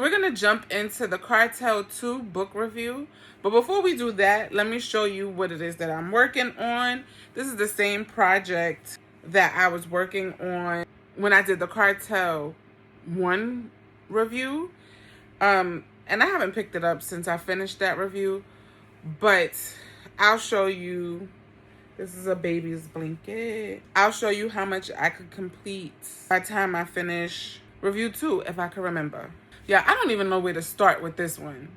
We're going to jump into the Cartel 2 book review. But before we do that, let me show you what it is that I'm working on. This is the same project that I was working on when I did the Cartel 1 review. And I haven't picked it up since I finished that review. But I'll show you. This is a baby's blanket. I'll show you how much I could complete by the time I finish review 2, if I can remember. Yeah, I don't even know where to start with this one.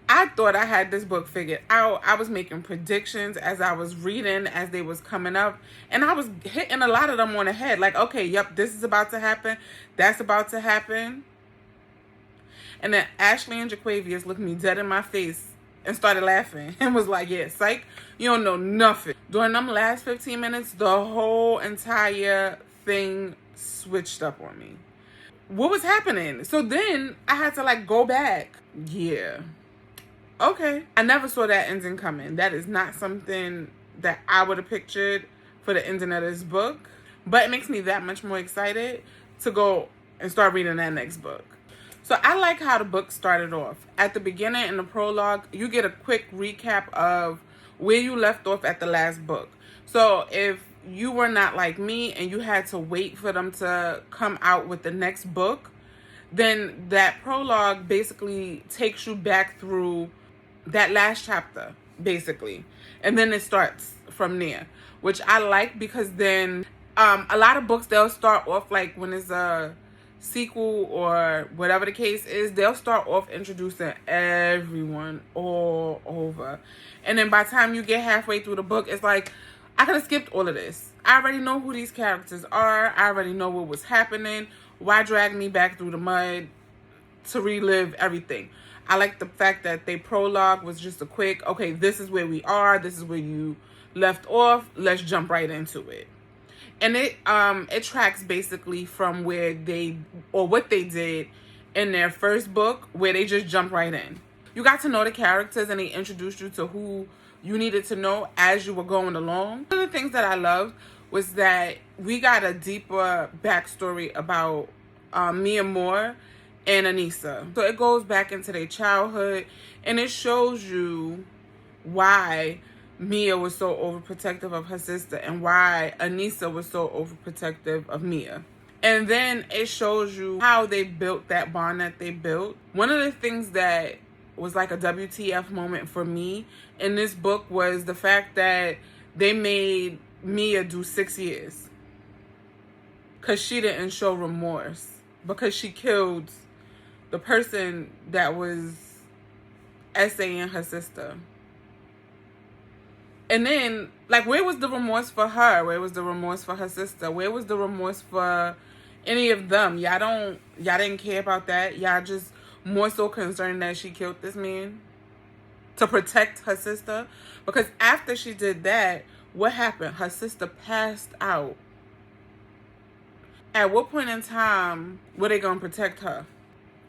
I thought I had this book figured out. I was making predictions as I was reading, as they was coming up. And I was hitting a lot of them on the head. Like, okay, yep, this is about to happen. That's about to happen. And then Ashley and JaQuavis looked me dead in my face and started laughing. And was like, yeah, psych, you don't know nothing. During them last 15 minutes, the whole entire thing switched up on me. What was happening? So then I had to like go back. Yeah. Okay. I never saw that ending coming. That is not something that I would have pictured for the ending of this book. But it makes me that much more excited to go and start reading that next book. So I like how the book started off. At the beginning, in the prologue, you get a quick recap of where you left off at the last book. So if you were not like me and you had to wait for them to come out with the next book, then that prologue basically takes you back through that last chapter, basically. And then it starts from there, which I like, because then a lot of books, they'll start off like when it's a sequel or whatever the case is, they'll start off introducing everyone all over. And then by the time you get halfway through the book, it's like, I could have skipped all of this. I already know who these characters are. I already know what was happening. Why drag me back through the mud to relive everything? I like the fact that they prologue was just a quick, okay, this is where we are. This is where you left off. Let's jump right into it. And it tracks basically from where what they did in their first book, where they just jumped right in. You got to know the characters and they introduced you to who you needed to know as you were going along. One of the things that I loved was that we got a deeper backstory about Mia Moore and Anissa. So it goes back into their childhood, and it shows you why Mia was so overprotective of her sister and why Anissa was so overprotective of Mia. And then it shows you how they built that bond that they built. One of the things that was like a WTF moment for me in this book was the fact that they made Mia do 6 years because she didn't show remorse, because she killed the person that was essaying her sister. And then, like, where was the remorse for her? Where was the remorse for her sister? Where was the remorse for any of them? Y'all didn't care about that. Y'all just more so concerned that she killed this man to protect her sister. Because after she did that, what happened? Her sister passed out. At what point in time were they going to protect her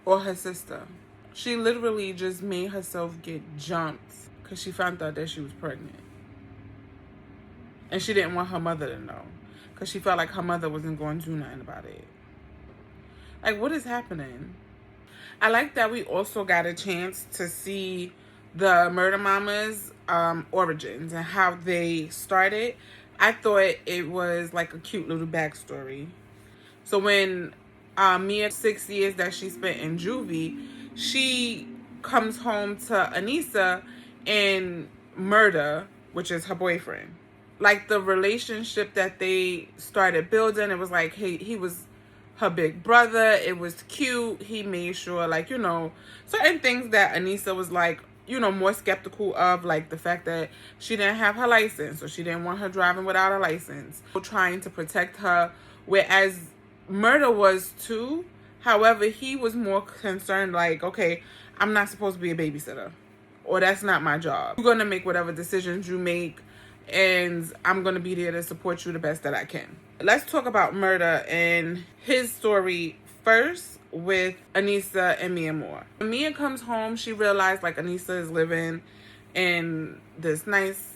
or her sister? She literally just made herself get jumped because she found out that she was pregnant. And she didn't want her mother to know because she felt like her mother wasn't going to do nothing about it. Like, what is happening? I like that we also got a chance to see the Murder Mama's origins and how they started. I thought it was like a cute little backstory. So when Mia, 6 years that she spent in juvie, she comes home to Anissa and Murder, which is her boyfriend. Like, the relationship that they started building, it was like, hey, he was her big brother. It was cute. He made sure, like, certain things that Anissa was like, more skeptical of, like the fact that she didn't have her license, or she didn't want her driving without a license, trying to protect her, whereas Murder was too. However, he was more concerned, like, okay, I'm not supposed to be a babysitter, or that's not my job. You're going to make whatever decisions you make, and I'm going to be there to support you the best that I can. Let's talk about Murder and his story first with Anissa and Mia Moore. When Mia comes home, she realized, like, Anissa is living in this nice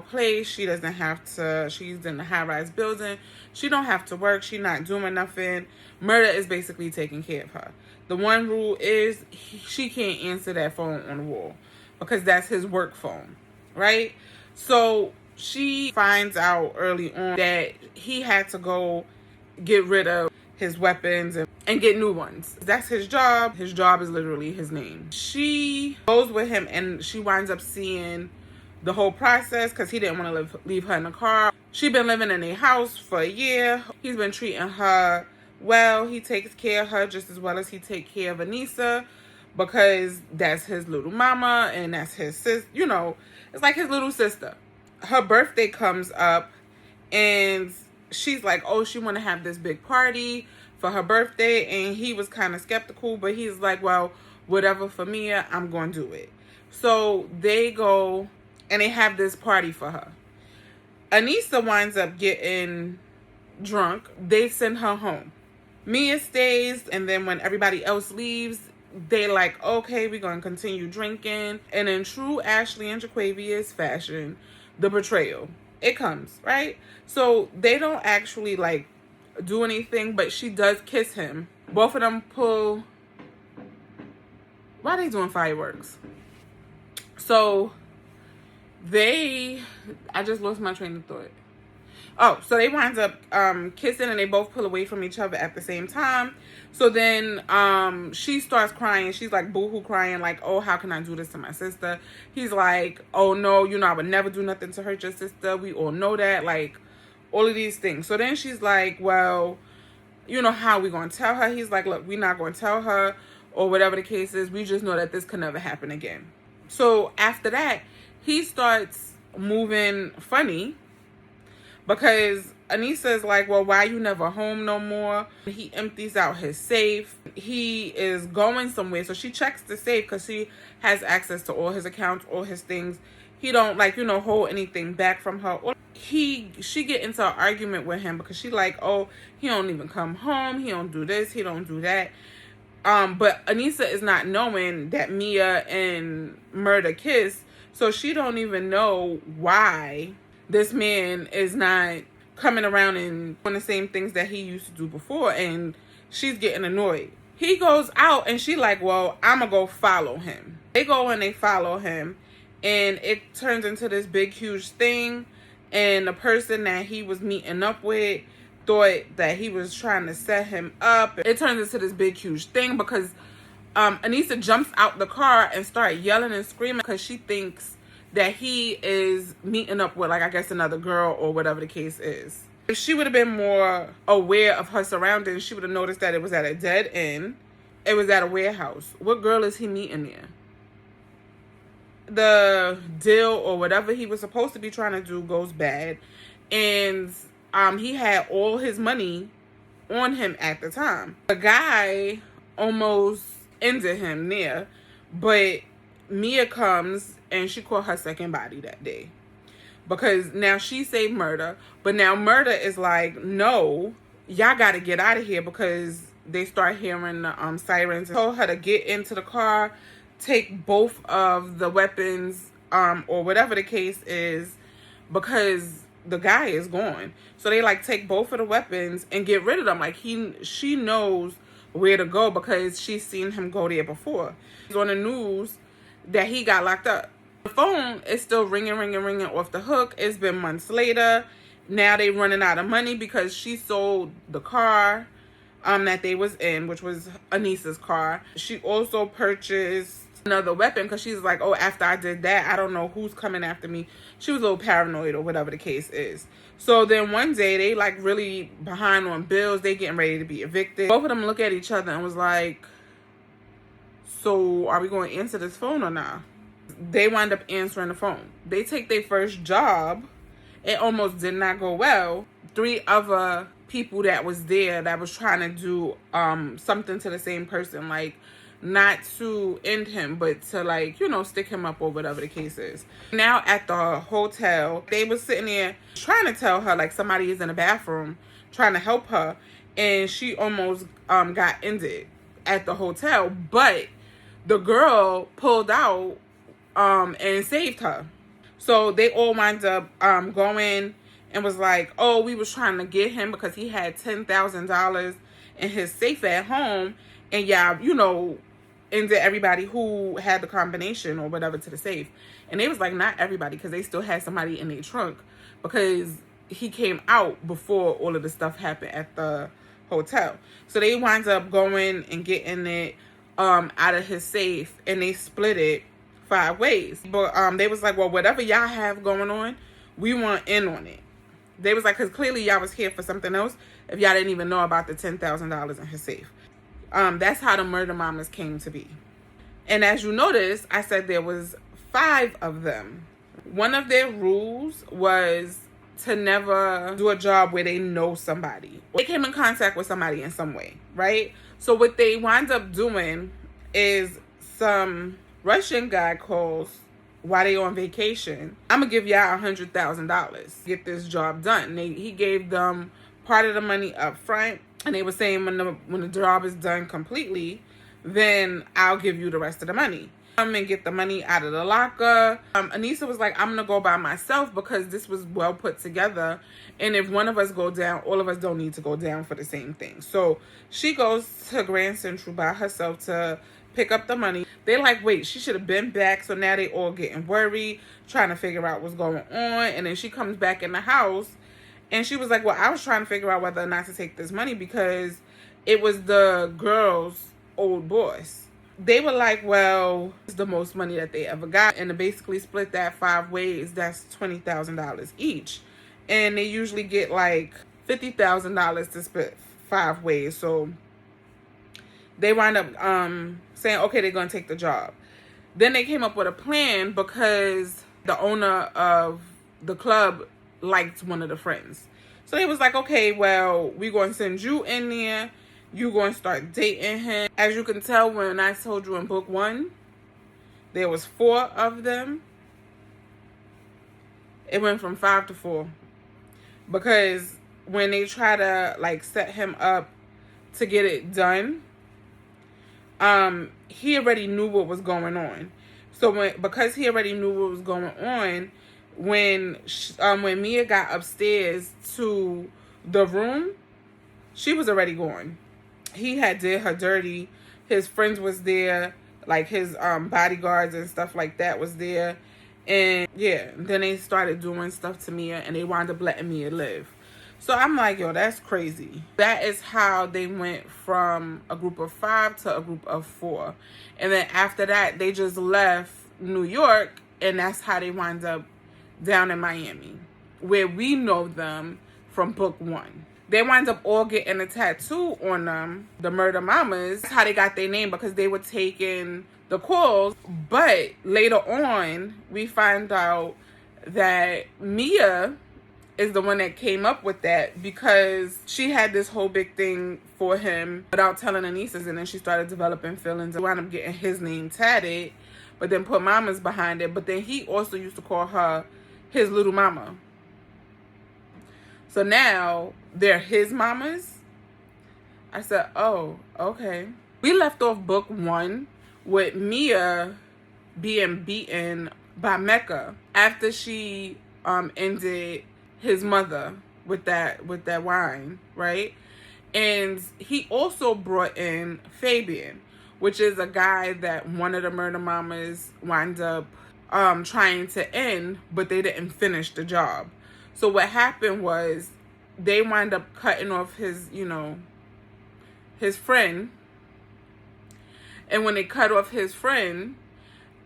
place. She doesn't have to, she's in a high-rise building. She don't have to work. She not doing nothing. Murder is basically taking care of her. The one rule is she can't answer that phone on the wall because that's his work phone, right? So she finds out early on that he had to go get rid of his weapons and get new ones. That's his job. His job is literally his name. She goes with him and she winds up seeing the whole process because he didn't want to leave her in the car. She'd been living in a house for a year. He's been treating her well. He takes care of her just as well as he takes care of Anissa because that's his little mama and that's his sis. It's like his little sister. Her birthday comes up and she's like, oh, she want to have this big party for her birthday. And he was kind of skeptical, but he's like, well, whatever for Mia, I'm going to do it. So they go and they have this party for her. Anissa winds up getting drunk. They send her home. Mia stays, and then when everybody else leaves, they like, okay, we're going to continue drinking. And in true Ashley and JaQuavis fashion, the betrayal. It comes, right? So they don't actually like do anything, but she does kiss him. Both of them pull. Why are they doing fireworks? So I just lost my train of thought. Oh, so they wind up kissing and they both pull away from each other at the same time. So then she starts crying. She's like boo-hoo crying like, oh, how can I do this to my sister? He's like, oh, no, I would never do nothing to hurt your sister. We all know that. Like, all of these things. So then she's like, well, how are we going to tell her? He's like, look, we're not going to tell her or whatever the case is. We just know that this can never happen again. So after that, he starts moving funny. Because Anissa is like, well, why you never home no more? He empties out his safe. He is going somewhere. So she checks the safe because she has access to all his accounts, all his things. He don't hold anything back from her. She get into an argument with him because she like, oh, he don't even come home. He don't do this. He don't do that. But Anissa is not knowing that Mia and Murder kiss. So she don't even know why this man is not coming around and doing the same things that he used to do before, and she's getting annoyed. He goes out and she like, well, I'm gonna go follow him. They go and they follow him, and it turns into this big huge thing, and the person that he was meeting up with thought that he was trying to set him up. It turns into this big huge thing because Anissa jumps out the car and starts yelling and screaming because she thinks that he is meeting up with, like, I guess another girl or whatever the case is. If she would have been more aware of her surroundings, she would have noticed that it was at a dead end. It was at a warehouse. What girl is he meeting there? The deal or whatever he was supposed to be trying to do goes bad. And he had all his money on him at the time. The guy almost ended him there, but Mia comes and she caught her second body that day because now she saved Murder, but now Murder is like, no, y'all got to get out of here because they start hearing the sirens. Told her to get into the car, take both of the weapons or whatever the case is because the guy is gone. So they like take both of the weapons and get rid of them. Like she knows where to go because she's seen him go there before. He's on the news that he got locked up. The phone is still ringing off the hook. It's been months later. Now they running out of money because she sold the car that they was in, which was Anissa's car. She also purchased another weapon because she's like, oh, after I did that, I don't know who's coming after me. She was a little paranoid or whatever the case is. So then one day they like really behind on bills. They getting ready to be evicted. Both of them look at each other and was like, so are we going to answer this phone or not? They wind up answering the phone. They take their first job. It almost did not go well. 3 other people that was there that was trying to do something to the same person, like not to end him, but to like, stick him up or whatever the case is. Now at the hotel, they was sitting there trying to tell her like somebody is in the bathroom trying to help her, and she almost got ended at the hotel, but the girl pulled out and saved her. So they all wind up going and was like, oh, we was trying to get him because he had $10,000 in his safe at home. And yeah, you know, into everybody who had the combination or whatever to the safe. And they was like, not everybody, because they still had somebody in their trunk, because he came out before all of the stuff happened at the hotel. So they winds up going and getting it out of his safe, and they split it 5 ways. But they was like, well, whatever y'all have going on, we want in on it. They was like, because clearly y'all was here for something else if y'all didn't even know about the $10,000 in his safe. That's how the murder mamas came to be. And as you notice, I said there was 5 of them. One of their rules was to never do a job where they know somebody. They came in contact with somebody in some way, right? So what they wind up doing is some Russian guy calls while they on vacation. I'm going to give y'all $100,000. Get this job done. He gave them part of the money up front. And they were saying when the job is done completely, then I'll give you the rest of the money. Come and get the money out of the locker. Anissa was like, I'm going to go by myself because this was well put together. And if one of us go down, all of us don't need to go down for the same thing. So she goes to Grand Central by herself to pick up the money. They're like, wait, she should have been back. So now they all getting worried, trying to figure out what's going on. And then she comes back in the house. And she was like, well, I was trying to figure out whether or not to take this money because it was the girl's old boss. They were like, well, it's the most money that they ever got. And to basically split that 5 ways, that's $20,000 each. And they usually get like $50,000 to split 5 ways. So they wind up saying, okay, they're going to take the job. Then they came up with a plan because the owner of the club liked one of the friends. So they was like, okay, well, we're going to send you in there. You're going to start dating him. As you can tell, when I told you in book 1, there was 4 of them. It went from 5 to 4. Because when they try to, like, set him up to get it done, he already knew what was going on. So because he already knew what was going on, when Mia got upstairs to the room, she was already gone. He had did her dirty. His friends was there, like his bodyguards and stuff like that was there. And yeah, then they started doing stuff to Mia, and they wound up letting Mia live. So I'm like, yo, that's crazy. That is how they went from a group of 5 to a group of 4. And then after that, they just left New York, and that's how they wind up down in Miami, where we know them from book 1. They wind up all getting a tattoo on them, the murder mamas. That's how they got their name, because they were taking the calls. But later on, we find out that Mia is the one that came up with that, because she had this whole big thing for him without telling her nieces, and then she started developing feelings and wound up getting his name tatted, but then put mamas behind it. But then he also used to call her his little mama. So now they're his mamas. I said, oh, okay. We left off book 1 with Mia being beaten by Mecca after she ended his mother with that wine, right? And he also brought in Fabian, which is a guy that one of the murder mamas wound up trying to end, but they didn't finish the job. So what happened was they wind up cutting off his, his friend. And when they cut off his friend,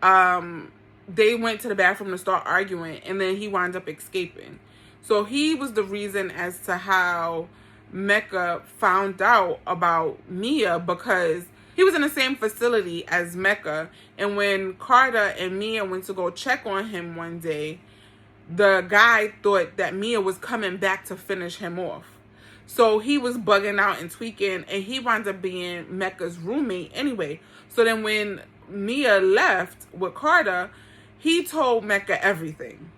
they went to the bathroom to start arguing, and then he wound up escaping. So he was the reason as to how Mecca found out about Mia, because he was in the same facility as Mecca. And when Carter and Mia went to go check on him one day, the guy thought that Mia was coming back to finish him off. So he was bugging out and tweaking, and he wound up being Mecca's roommate anyway. So then when Mia left with Carter, he told Mecca everything.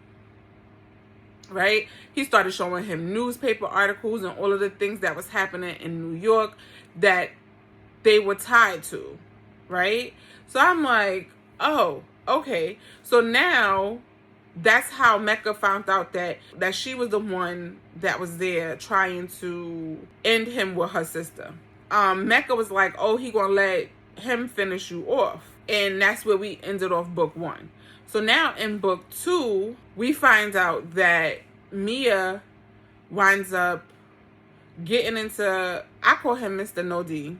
Right? He started showing him newspaper articles and all of the things that was happening in New York that they were tied to. Right? So I'm like, oh, okay. So now that's how Mecca found out that she was the one that was there trying to end him with her sister. Mecca was like, oh, he gonna let him finish you off. And that's where we ended off book 1. So now in book 2, we find out that Mia winds up getting into, I call him Mr. No-D.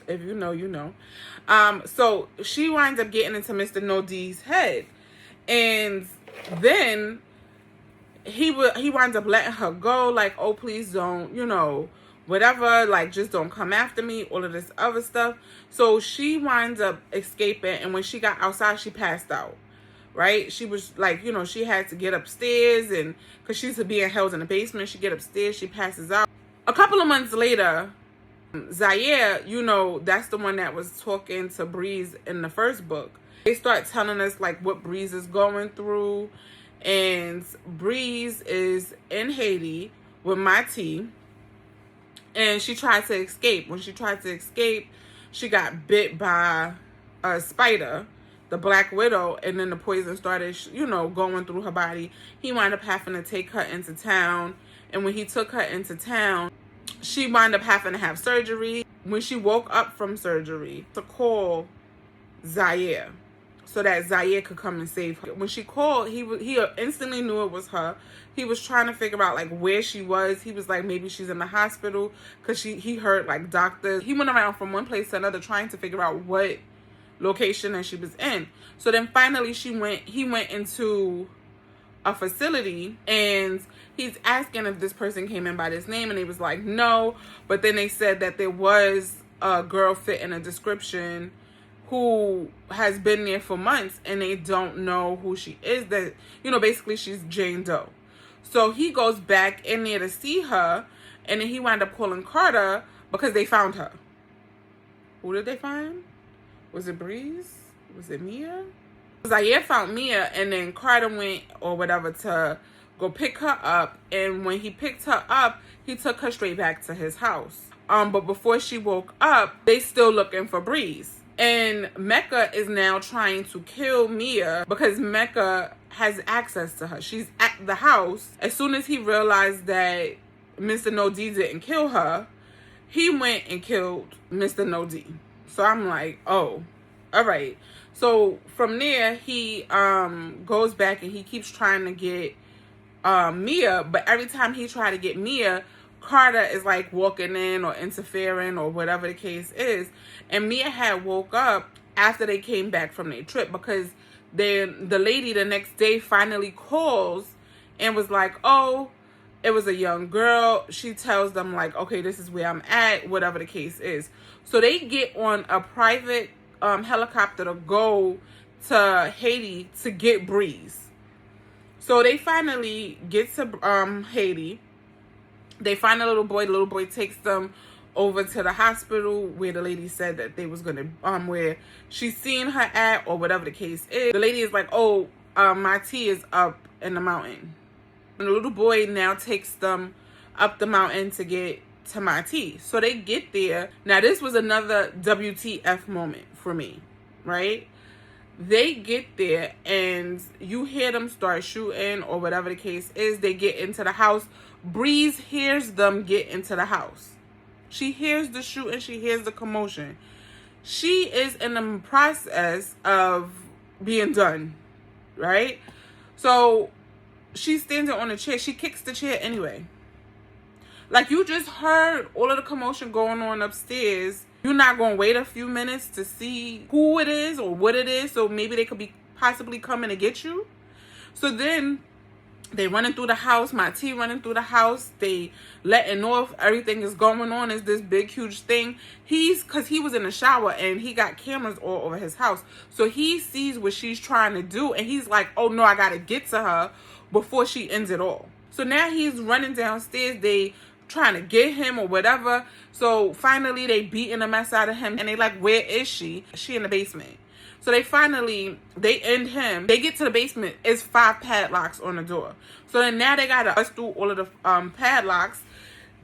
If you know, you know. So she winds up getting into Mr. No-D's head. And then he winds up letting her go, like, oh, please don't, you know, whatever, like, just don't come after me, all of this other stuff. So she winds up escaping, and when she got outside, she passed out, right? She was, like, you know, she had to get upstairs, and because she's being held in the basement, she get upstairs, she passes out. A couple of months later, Zaire, you know, that's the one that was talking to Breeze in the first book. They start telling us, like, what Breeze is going through, and Breeze is in Haiti with my tea. And she tried to escape. When she tried to escape, she got bit by a spider, the Black Widow, and then the poison started, you know, going through her body. He wound up having to take her into town. And when he took her into town, she wound up having to have surgery. When she woke up from surgery, to call Zaire so that Zaire could come and save her. When she called, he instantly knew it was her. He was trying to figure out, like, where she was. He was like, maybe she's in the hospital, because he heard, like, doctors. He went around from one place to another trying to figure out what location that she was in. So then finally he went into a facility, and he's asking if this person came in by this name, and they was like, no. But then they said that there was a girl fit in a description who has been there for months, and they don't know who she is. That, you know, basically she's Jane Doe. So he goes back in there to see her, and then he wound up calling Carter because they found her. Who did they find? Was it Breeze? Was it Mia? Zaire found Mia, and then Carter went or whatever to go pick her up. And when he picked her up, he took her straight back to his house. But before she woke up, they still looking for Breeze. And Mecca is now trying to kill Mia because Mecca has access to her. She's at the house. As soon as he realized that Mr. No-D didn't kill her, he went and killed Mr. No-D. So I'm like, oh, all right. So from there, he goes back and he keeps trying to get Mia. But every time he tried to get Mia, Carter is like walking in or interfering or whatever the case is. And Mia had woke up after they came back from their trip, because then the lady the next day finally calls and was like, oh, it was a young girl. She tells them, like, okay, this is where I'm at, whatever the case is. So they get on a private helicopter to go to Haiti to get Breeze. So they finally get to Haiti. They find a little boy. The little boy takes them over to the hospital where the lady said that they was going to, where she's seeing her at, or whatever the case is. The lady is like, oh, my tea is up in the mountain. And the little boy now takes them up the mountain to get to my tea. So they get there. Now, this was another WTF moment for me, right? They get there and you hear them start shooting or whatever the case is. They get into the house. Breeze hears them get into the house. She hears the shooting. She hears the commotion. She is in the process of being done, right? So she's standing on a chair. She kicks the chair anyway. Like, you just heard all of the commotion going on upstairs. You're not going to wait a few minutes to see who it is or what it is, so maybe they could be possibly coming to get you. So then they running through the house, my tea running through the house, they letting off, everything is going on, is this big huge thing. Because he was in the shower and he got cameras all over his house, so he sees what she's trying to do, and he's like, oh no, I gotta get to her before she ends it all. So now he's running downstairs, they trying to get him or whatever. So finally they beating the mess out of him, and they like, where is she? She in the basement. So they end him. They get to the basement. It's 5 padlocks on the door. So then now they gotta bust through all of the padlocks.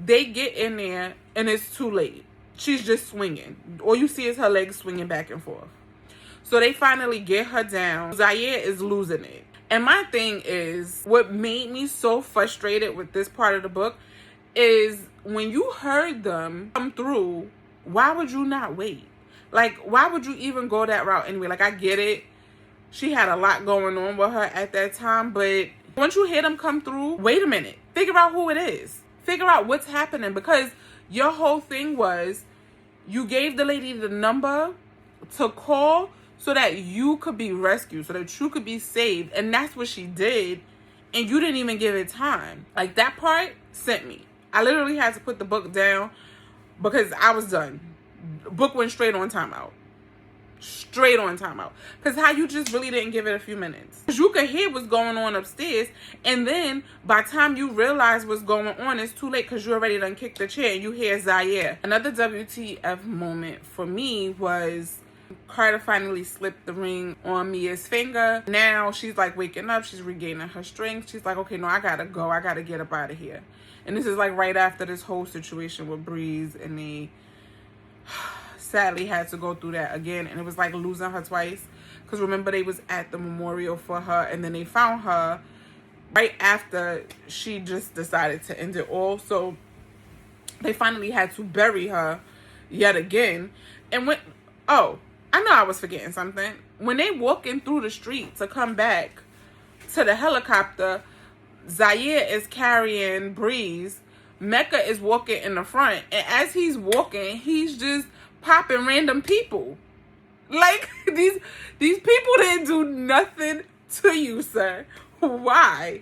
They get in there and it's too late. She's just swinging. All you see is her legs swinging back and forth. So they finally get her down. Zaire is losing it. And my thing is, what made me so frustrated with this part of the book is when you heard them come through, why would you not wait? Like, why would you even go that route anyway? Like, I get it. She had a lot going on with her at that time, but once you hear them come through, wait a minute. Figure out who it is. Figure out what's happening, because your whole thing was you gave the lady the number to call so that you could be rescued, so that you could be saved. And that's what she did. And you didn't even give it time. Like, that part sent me. I literally had to put the book down because I was done. The book went straight on timeout. Straight on timeout. Because how you just really didn't give it a few minutes. Because you could hear what's going on upstairs. And then by the time you realize what's going on, it's too late because you already done kicked the chair and you hear Zaire. Another WTF moment for me was Carter finally slipped the ring on Mia's finger. Now she's like waking up. She's regaining her strength. She's like, okay, no, I gotta go. I gotta get up out of here. And this is like right after this whole situation with Breeze, and they sadly had to go through that again. And it was like losing her twice. Because remember, they was at the memorial for her, and then they found her right after she just decided to end it all. So they finally had to bury her yet again. And when, oh, I know I was forgetting something. When they walking through the street to come back to the helicopter, Zaire is carrying Breeze. Mecca is walking in the front. And as he's walking, he's just popping random people. Like, these people didn't do nothing to you, sir. Why?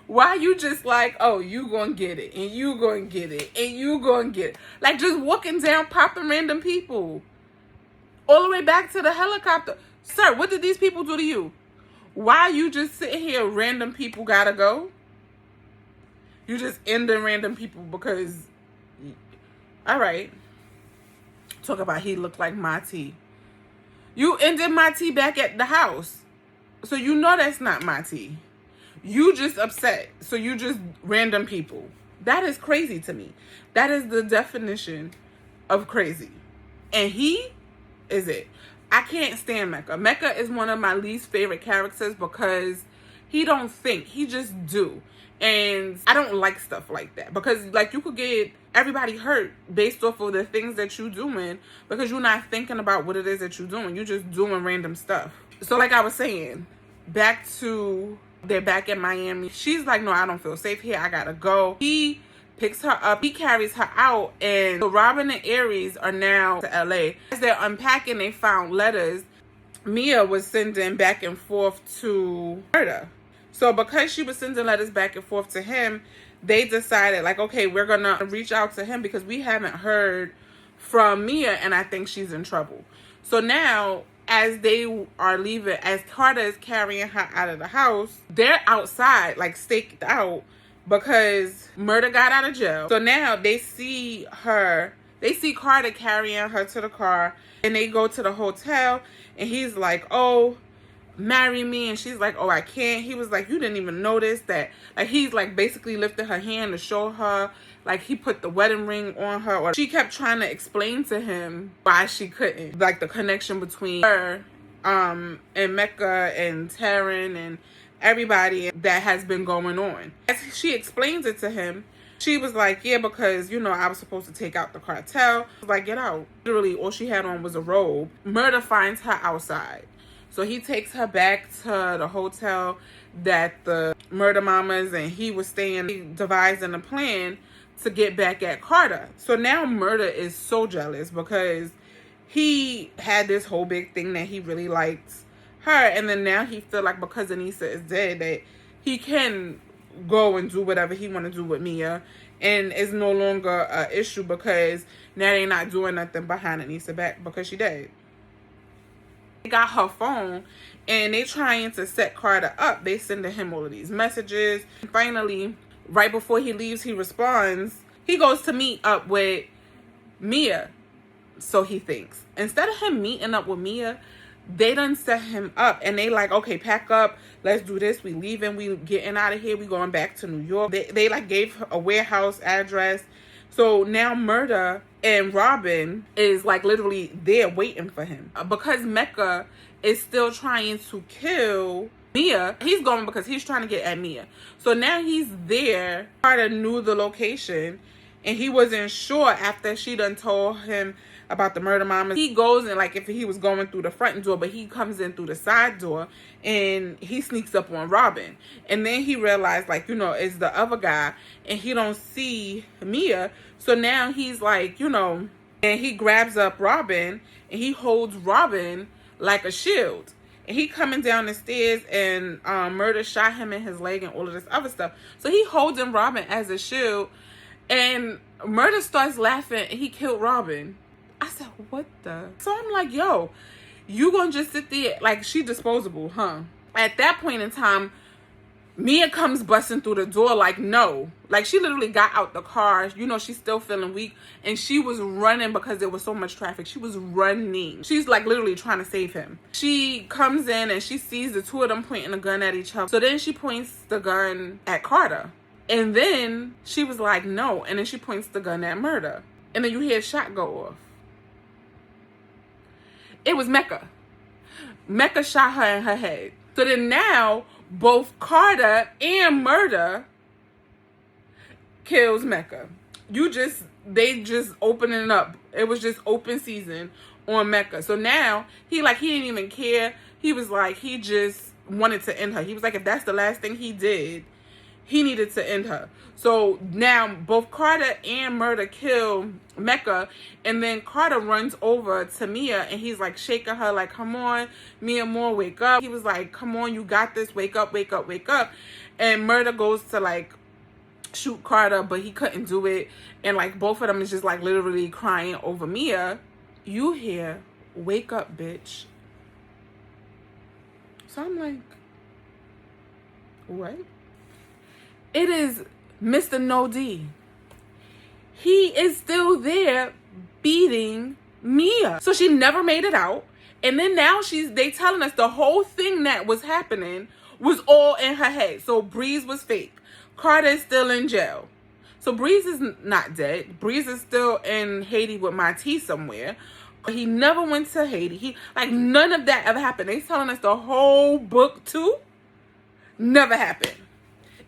Why you just like, oh, you gonna get it, and you gonna get it, and you gonna get it. Like, just walking down, popping random people. All the way back to the helicopter. Sir, what did these people do to you? Why you just sitting here, random people gotta go? You just ending random people because, all right. Talk about he looked like Mati. You ended Mati back at the house. So you know that's not Mati. You just upset. So you just random people. That is crazy to me. That is the definition of crazy. And he is it. I can't stand Mecca. Mecca is one of my least favorite characters because he don't think. He just do. And I don't like stuff like that. Because, like, you could get everybody hurt based off of the things that you doing because you're not thinking about what it is that you're doing. You're just doing random stuff. So, like I was saying, they're back in Miami. She's like, no, I don't feel safe here. I gotta go. He picks her up. He carries her out. And so Robin and Aries are now to LA. As they're unpacking, they found letters Mia was sending back and forth to Murder. So because she was sending letters back and forth to him, they decided, like, okay, we're going to reach out to him because we haven't heard from Mia, and I think she's in trouble. So now, as they are leaving, as Carter is carrying her out of the house, they're outside, like, staked out because Murder got out of jail. So now they see Carter carrying her to the car, and they go to the hotel, and he's like, oh, marry me. And she's like, oh, I can't. He was like, you didn't even notice that. Like, he's like basically lifted her hand to show her, like, he put the wedding ring on her. Or she kept trying to explain to him why she couldn't, like, the connection between her and Mecca and Taryn and everybody that has been going on. As she explains it to him, she was like, yeah, because, you know, I was supposed to take out the cartel. I was like, get out. Literally, all she had on was a robe. Murder finds her outside. So he takes her back to the hotel that the Murder Mamas and he was staying. He devising a plan to get back at Carter. So now Murder is so jealous because he had this whole big thing that he really liked her. And then now he feel like because Anissa is dead that he can go and do whatever he want to do with Mia. And it's no longer an issue because now they're not doing nothing behind Anissa back because she dead. They got her phone and they trying to set Carter up. They sending him all of these messages. And finally, right before he leaves, he responds. He goes to meet up with Mia. So he thinks. Instead of him meeting up with Mia, they done set him up. And they like, okay, pack up. Let's do this. We leaving. We getting out of here. We going back to New York. They like gave her a warehouse address. So now Murder and Robin is like literally there waiting for him. Because Mecca is still trying to kill Mia, he's going because he's trying to get at Mia. So now he's there. Carter knew the location, and he wasn't sure after she done told him about the murder mama. He goes in, like, if he was going through the front door, but he comes in through the side door, and he sneaks up on Robin. And then he realized, like, it's the other guy, and he don't see Mia. So now he's like, and he grabs up Robin, and he holds Robin like a shield. And he coming down the stairs, and Murder shot him in his leg and all of this other stuff. So he holding Robin as a shield, and Murder starts laughing, and he killed Robin. I said, what the? So I'm like, yo, you gonna just sit there like she disposable, huh? At that point in time, Mia comes busting through the door like, no. Like, she literally got out the car. She's still feeling weak. And she was running because there was so much traffic. She was running. She's, like, literally trying to save him. She comes in and she sees the two of them pointing a gun at each other. So then she points the gun at Carter. And then she was like, no. And then she points the gun at Murder. And then you hear a shot go off. It was Mecca. Mecca shot her in her head. So then now, both Carter and Murder kills Mecca. They just opening up. It was just open season on Mecca. So now, he didn't even care. He was like, he just wanted to end her. He was like, if that's the last thing he did, he needed to end her. So now both Carter and Murder kill Mecca, and then Carter runs over to Mia, and he's like shaking her like, come on, Mia Moore, wake up. He was like, come on, you got this, wake up, wake up, wake up. And Murder goes to like shoot Carter, but he couldn't do it. And like both of them is just like literally crying over Mia. You hear, wake up, bitch. So I'm like, what? It is Mr. No D. He is still there beating Mia. So she never made it out. And then now they telling us the whole thing that was happening was all in her head. So Breeze was fake. Carter is still in jail. So Breeze is not dead. Breeze is still in Haiti with Matisse somewhere. He never went to Haiti. None of that ever happened. They telling us the whole book too. Never happened.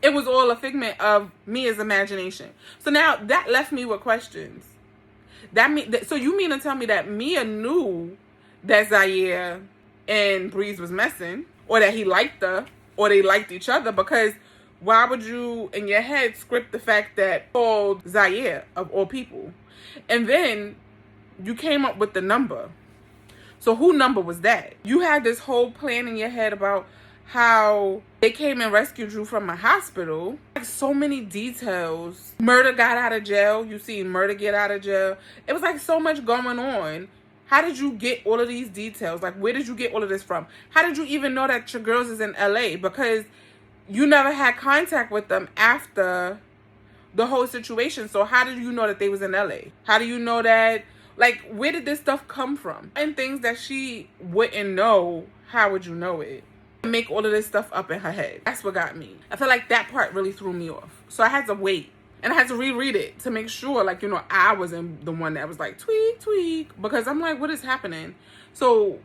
It was all a figment of Mia's imagination. So now that left me with questions. So you mean to tell me that Mia knew that Zaire and Breeze was messing, or that he liked her, or they liked each other? Because why would you, in your head, script the fact that called Zaire, of all people? And then you came up with the number. So who number was that? You had this whole plan in your head about how they came and rescued you from a hospital. So many details. Murder got out of jail. You see Murder get out of jail. It was so much going on. How did you get all of these details? Where did you get all of this from? How did you even know that your girls is in LA? Because you never had contact with them after the whole situation. So how did you know that they was in LA? How do you know that? Where did this stuff come from? And things that she wouldn't know, how would you know it? Make all of this stuff up in her head. That's what got me. I feel like that part really threw me off. So I had to wait. And I had to reread it to make sure, I wasn't the one that was tweak, tweak. Because I'm like, what is happening? So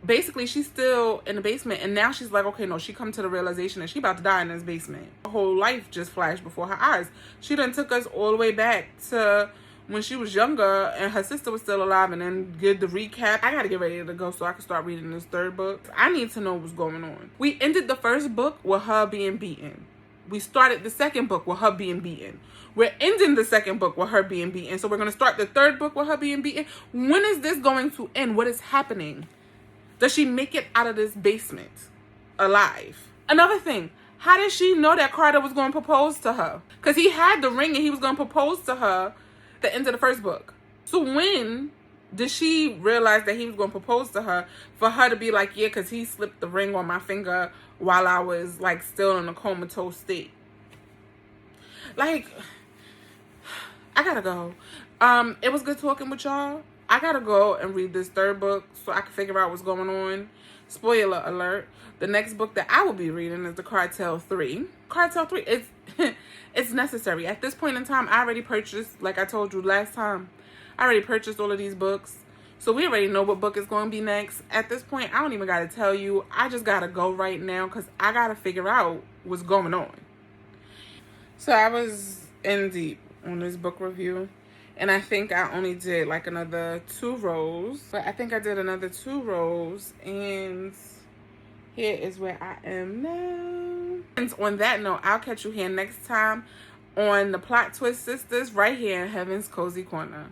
basically, she's still in the basement. And now she's like, okay, no, she come to the realization that she about to die in this basement. Her whole life just flashed before her eyes. She done took us all the way back to when she was younger and her sister was still alive, and then did the recap. I gotta get ready to go so I can start reading this third book. I need to know what's going on. We ended the first book with her being beaten. We started the second book with her being beaten. We're ending the second book with her being beaten. So we're going to start the third book with her being beaten. When is this going to end? What is happening? Does she make it out of this basement alive? Another thing, how did she know that Carter was going to propose to her? Because he had the ring and he was going to propose to her at the end of the first book. So when did she realize that he was going to propose to her for her to be like, yeah, because he slipped the ring on my finger while I was still in a comatose state? I gotta go. It was good talking with y'all. I gotta go and read this third book so I can figure out what's going on. Spoiler alert. The next book that I will be reading is the Cartel 3. Cartel 3, it's necessary. At this point in time, I already purchased, like I told you last time, I already purchased all of these books. So we already know what book is going to be next. At this point, I don't even got to tell you. I just got to go right now because I got to figure out what's going on. So I was in deep on this book review. And I think I only did like another 2 rows. But I think I did another 2 rows. And here is where I am now. And on that note, I'll catch you here next time on the Plot Twist Sistas right here in Heaven's Cozy Corner.